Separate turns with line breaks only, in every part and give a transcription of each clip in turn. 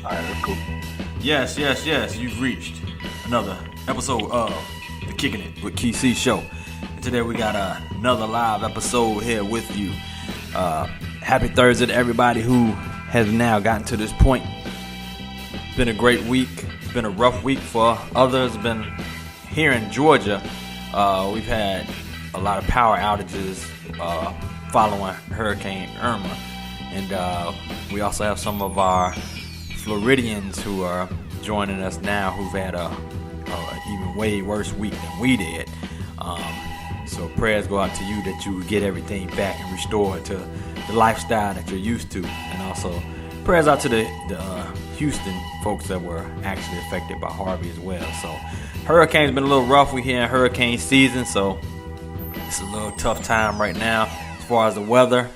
All right, that's cool.
Yes. You've reached another episode of the Kickin' It with Kysii show. And today we got another live episode here with you. Happy Thursday to everybody who has now gotten to this point. It's been a great week. It's been a rough week for others. Been here in Georgia. We've had a lot of power outages following Hurricane Irma. And we also have some of our Floridians who are joining us now who've had a even way worse week than we did. So prayers go out to you that you get everything back and restored to the lifestyle that you're used to. And also prayers out to the Houston folks that were actually affected by Harvey as well. So hurricane's been a little rough. We're here in hurricane season, so it's a little tough time right now as far as the weather.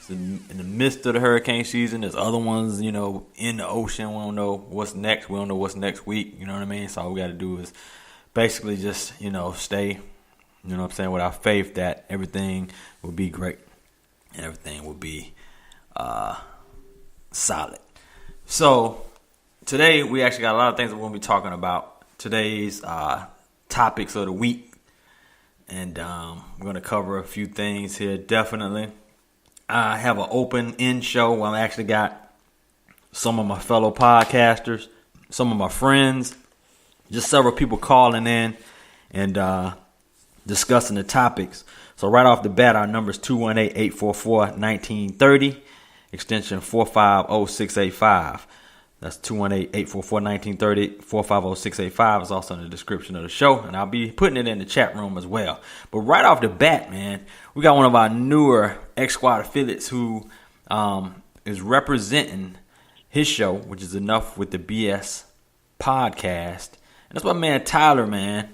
In the midst of the hurricane season, there's other ones, in the ocean. We don't know what's next. We don't know what's next week. You know what I mean? So all we got to do is basically just, stay, with our faith that everything will be great and everything will be solid. So today we actually got a lot of things that we're going to be talking about. Today's topics of the week. And we're going to cover a few things here, definitely. I have an open-end show where I actually got some of my fellow podcasters, some of my friends, just several people calling in and discussing the topics. So right off the bat, our number is 218-844-1930, extension 450685. That's 218-844-1930, 450685 is also in the description of the show, and I'll be putting it in the chat room as well. But right off the bat, man, we got one of our newer X-Squad affiliates who is representing his show, which is Enough with the BS podcast. And that's my man Tyler, man.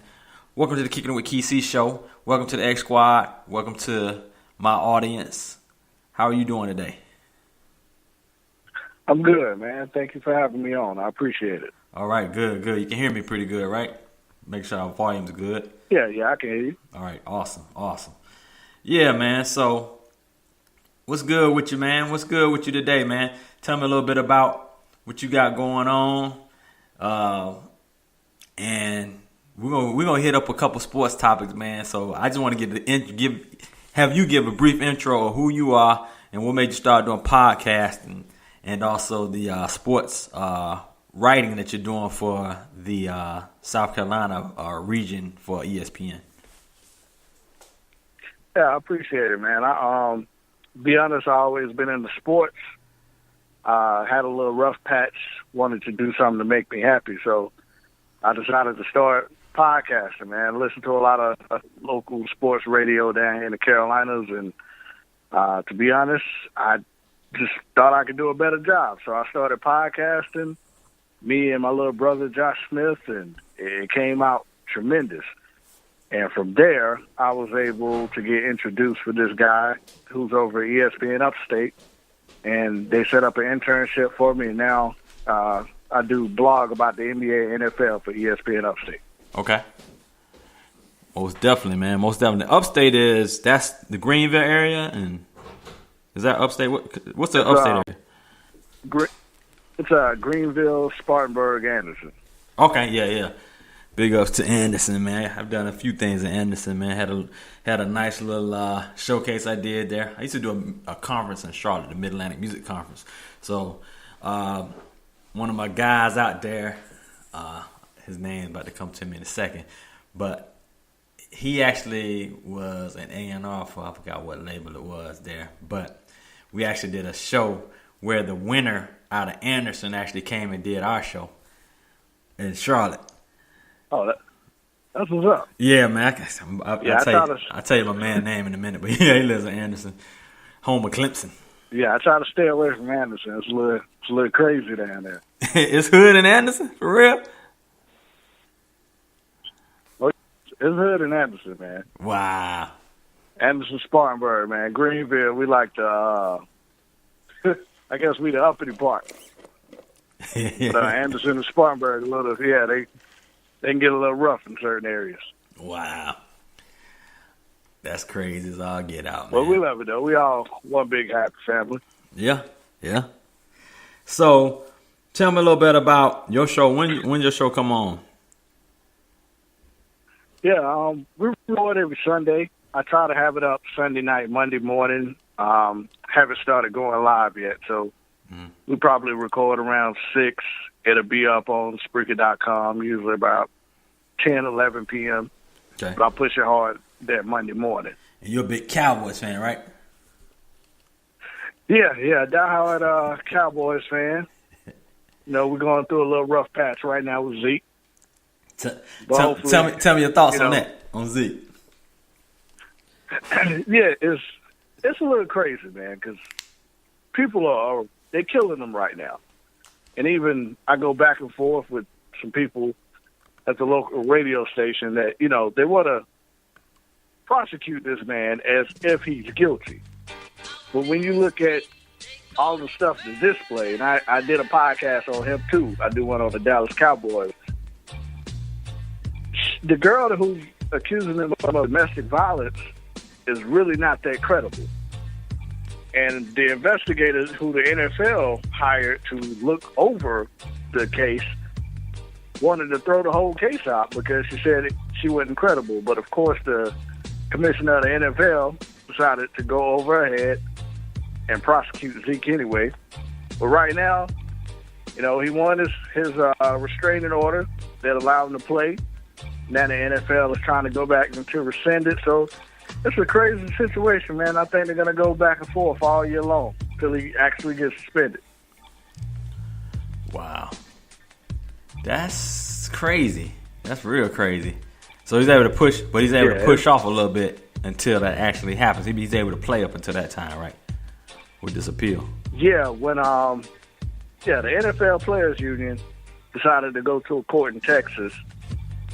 Welcome to the Kickin' It with Kysii show. Welcome to the X-Squad. Welcome to my audience. How are you doing today?
I'm good, man. Thank you for having me on. I appreciate it.
All right, good. You can hear me pretty good, right? Make sure our volume's good.
Yeah, I can hear you.
All right, awesome. Yeah, man, so what's good with you, man? What's good with you today, man? Tell me a little bit about what you got going on. And we're gonna hit up a couple sports topics, man. So I just want to have you give a brief intro of who you are and what made you start doing podcasting. And also the sports writing that you're doing for the South Carolina region for ESPN.
Yeah, I appreciate it, man. Be honest, I've always been into sports. Had a little rough patch, wanted to do something to make me happy, so I decided to start podcasting, man. Listen to a lot of local sports radio down here in the Carolinas, and to be honest, I just thought I could do a better job. So I started podcasting, me and my little brother, Josh Smith, and it came out tremendous. And from there, I was able to get introduced with this guy who's over at ESPN Upstate, and they set up an internship for me, and now I do blog about the NBA and NFL for ESPN Upstate.
Okay. Most definitely, man. Most definitely. Upstate that's the Greenville area, and is that upstate? What's the upstate area?
It's Greenville, Spartanburg, Anderson.
Okay, yeah. Big ups to Anderson, man. I've done a few things in Anderson, man. Had a nice little showcase I did there. I used to do a conference in Charlotte, the Mid-Atlantic Music Conference. So one of my guys out there, his name's about to come to me in a second, but he actually was an A&R for, I forgot what label it was there, but we actually did a show where the winner out of Anderson actually came and did our show in Charlotte.
Oh, that's what's up.
Yeah, man. I'll tell you my man's name in a minute, but yeah, he lives in Anderson, home of Clemson.
Yeah, I try to stay away from Anderson. It's a little crazy down there.
It's hood in Anderson, for real?
It's hood in Anderson, man.
Wow.
Anderson, Spartanburg, man. Greenville, we like the, I guess we the uppity part. But Anderson and Spartanburg, they can get a little rough in certain areas.
Wow. That's crazy as all get out, man.
Well, we love it, though. We all one big happy family.
Yeah. So, Tell me a little bit about your show. When your show come on?
Yeah, we record every Sunday. I try to have it up Sunday night, Monday morning. Haven't started going live yet, so we probably record around 6. It'll be up on Spreaker.com, usually about 10, 11 p.m.
Okay.
But I'll push it hard that Monday morning.
And you're a big Cowboys fan, right?
Yeah, diehard Cowboys fan. You know, we're going through a little rough patch right now with Zeke.
Tell me your thoughts on that, on Zeke.
Yeah, it's a little crazy, man, because people they're killing them right now. And even I go back and forth with some people at the local radio station that, you know, they want to prosecute this man as if he's guilty. But when you look at all the stuff that's displayed, and I did a podcast on him too. I do one on the Dallas Cowboys. The girl who's accusing him of domestic violence is really not that credible. And the investigators who the NFL hired to look over the case wanted to throw the whole case out because she said she wasn't credible. But of course, the commissioner of the NFL decided to go over her head and prosecute Zeke anyway. But right now, you know, he won his restraining order that allowed him to play. Now the NFL is trying to go back and to rescind it. So it's a crazy situation, man. I think they're going to go back and forth all year long until he actually gets suspended.
Wow. That's crazy. That's real crazy. So he's able to push, but he's able to push off a little bit until that actually happens. He's able to play up until that time, right? With this appeal.
Yeah, when the NFL Players Union decided to go to a court in Texas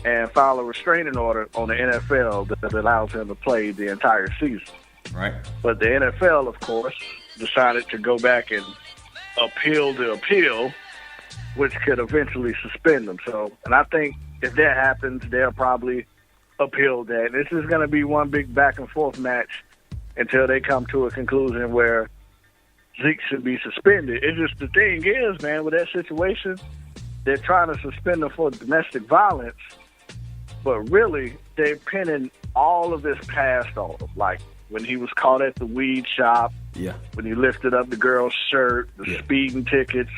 and file a restraining order on the NFL that allows him to play the entire season.
Right.
But the NFL, of course, decided to go back and appeal the appeal, which could eventually suspend him. So, and I think if that happens, they'll probably appeal that. This is going to be one big back and forth match until they come to a conclusion where Zeke should be suspended. It's just the thing is, man, with that situation, they're trying to suspend him for domestic violence, but really they're pinning all of this past on him. Like when he was caught at the weed shop, when he lifted up the girl's shirt, the speeding tickets.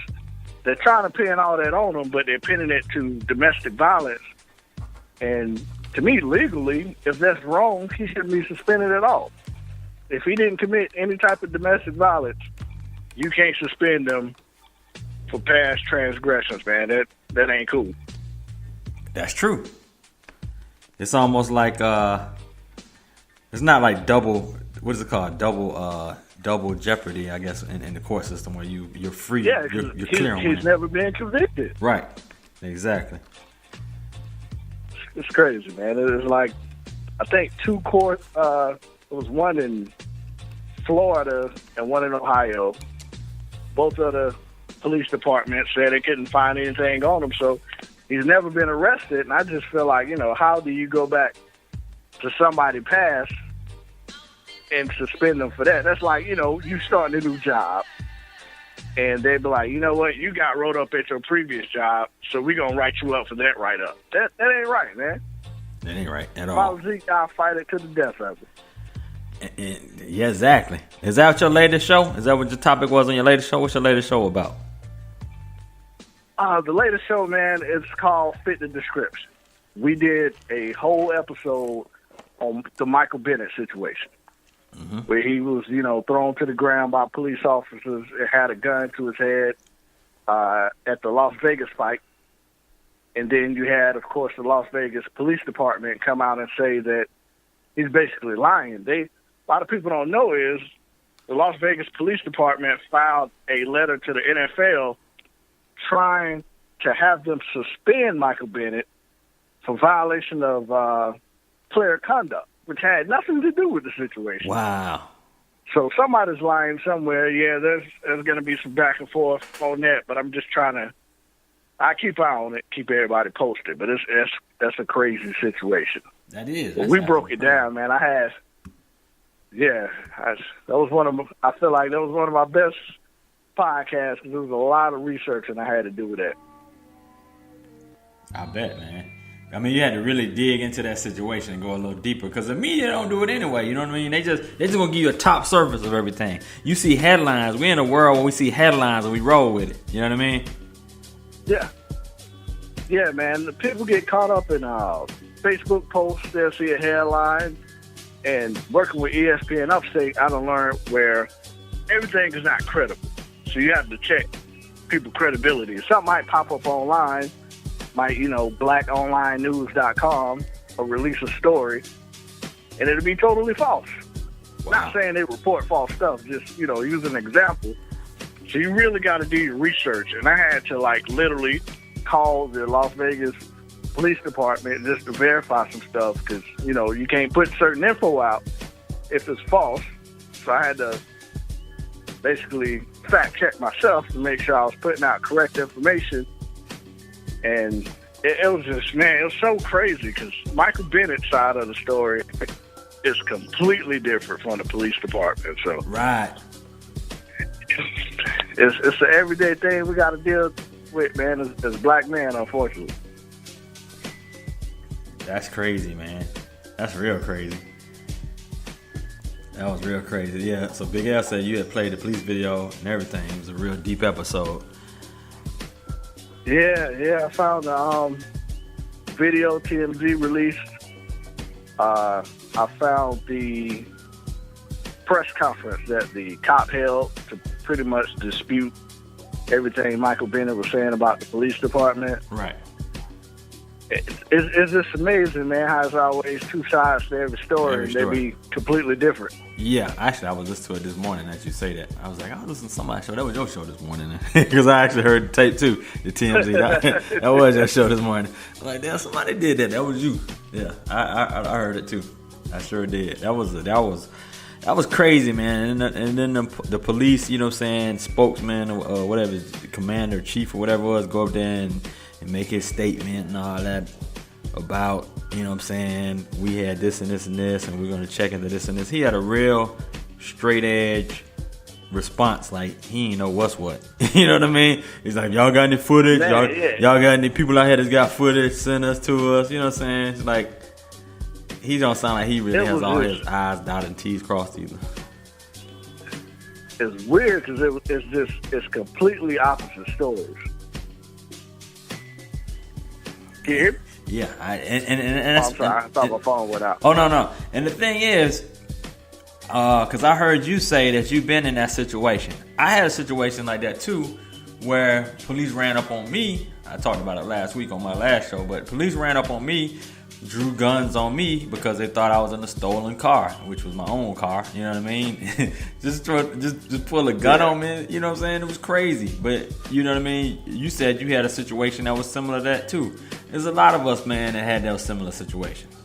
They're trying to pin all that on him, but they're pinning it to domestic violence. And to me, legally, if that's wrong, he shouldn't be suspended at all. If he didn't commit any type of domestic violence, you can't suspend him for past transgressions, man. That ain't cool.
That's true. It's almost like it's not like double. What is it called? Double jeopardy, I guess, in the court system where you're free.
Yeah,
you're clear on
he's never been convicted.
Right. Exactly.
It's crazy, man. It's like I think 2 courts. There was one in Florida and one in Ohio. Both of the police departments said they couldn't find anything on him, so he's never been arrested. And I just feel like, you know, how do you go back to somebody past and suspend them for that? That's like, you know, you starting a new job, and they'd be like, you know what, you got wrote up at your previous job, so we're going to write you up for that write-up. That ain't right, man.
That ain't right at all.
If I was Zeke, I'll fight it to the death of it.
Yeah, exactly. Is that your latest show? Is that what your topic was on your latest show? What's your latest show about?
The latest show, man, is called Fit the Description. We did a whole episode on the Michael Bennett situation, where he was, you know, thrown to the ground by police officers and had a gun to his head at the Las Vegas fight. And then you had, of course, the Las Vegas Police Department come out and say that he's basically lying. A lot of people don't know is the Las Vegas Police Department filed a letter to the NFL trying to have them suspend Michael Bennett for violation of player conduct, which had nothing to do with the situation.
Wow.
So somebody's lying somewhere. Yeah, there's going to be some back and forth on that, but I'm just trying to I keep an eye on it, keep everybody posted, but that's a crazy situation.
That is.
We broke it down, man. I feel like that was one of my best podcast because there was a lot of research and I had to do with that.
I bet, man. I mean, you had to really dig into that situation and go a little deeper because the media don't do it anyway. You know what I mean? They just gonna give you a top surface of everything. You see headlines. We're in a world where we see headlines and we roll with it. You know what I mean?
Yeah, man. The people get caught up in Facebook posts. They'll see a headline, and working with ESPN Upstate, I done learned where everything is not credible. So you have to check people's credibility. Something might pop up online. Might, blackonlinenews.com or release a story, and it'll be totally false. Wow. Not saying they report false stuff, just, use an example. So you really got to do your research. And I had to, literally call the Las Vegas Police Department just to verify some stuff because, you can't put certain info out if it's false. So I had to basically fact check myself to make sure I was putting out correct information. And it was just, man, it was so crazy because Michael Bennett's side of the story is completely different from the police department. So
right,
it's an everyday thing we got to deal with, man, as black men, unfortunately.
That's crazy, man. That's real crazy. That was real crazy. Yeah, so Big L said you had played the police video and everything. It was a real deep episode.
Yeah, I found the video TMZ released. I found the press conference that the cop held to pretty much dispute everything Michael Bennett was saying about the police department.
Right.
It's just amazing, man, how it's always two sides to every story, and they be completely different.
Yeah, actually, I was listening to it this morning as you say that. I was like, I was listening to somebody's show. That was your show this morning. Because I actually heard the tape, too, the TMZ. That was your show this morning. I'm like, damn, somebody did that. That was you. Yeah, I heard it, too. I sure did. That was crazy, man. And then the police, spokesman or whatever, the commander, chief or whatever it was, go up there and make his statement and all that about, we had this and this and this, and we're going to check into this and this. He had a real straight edge response, like he ain't know what's what. You know what I mean? He's like, y'all got any footage? Y'all got any people out here that's got footage? Send us to us. You know what I'm saying? It's like, he don't sound like he really has all his I's dotted and T's crossed either.
It's weird because it's completely opposite stories. Can you hear me?
Yeah, and
I'm sorry, I thought my phone went out.
Oh, no. And the thing is, because I heard you say that you've been in that situation. I had a situation like that, too, where police ran up on me. I talked about it last week on my last show, but police ran up on me, drew guns on me because they thought I was in a stolen car, which was my own car. You know what I mean? just pull a gun on me. You know what I'm saying? It was crazy. But you know what I mean? You said you had a situation that was similar to that too. There's a lot of us, man, that had those similar situations.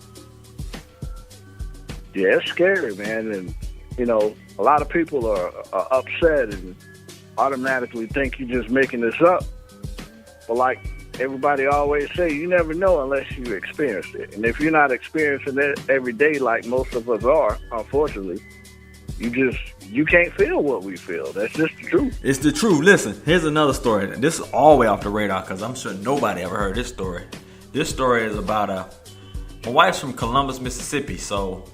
Yeah, it's scary, man. And, a lot of people are upset and automatically think you're just making this up. But like everybody always say, you never know unless you experience it. And if you're not experiencing it every day like most of us are, unfortunately, you can't feel what we feel. That's just the truth.
It's the truth. Listen, here's another story. This is all the way off the radar because I'm sure nobody ever heard this story. This story is about my wife's from Columbus, Mississippi. So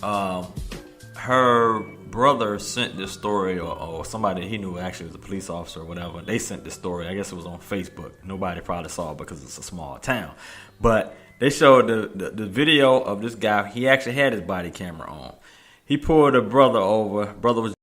her brother sent this story, or somebody he knew actually was a police officer or whatever. They sent this story. I guess it was on Facebook. Nobody probably saw it because it's a small town. But they showed the video of this guy. He actually had his body camera on. He pulled a brother over. Brother was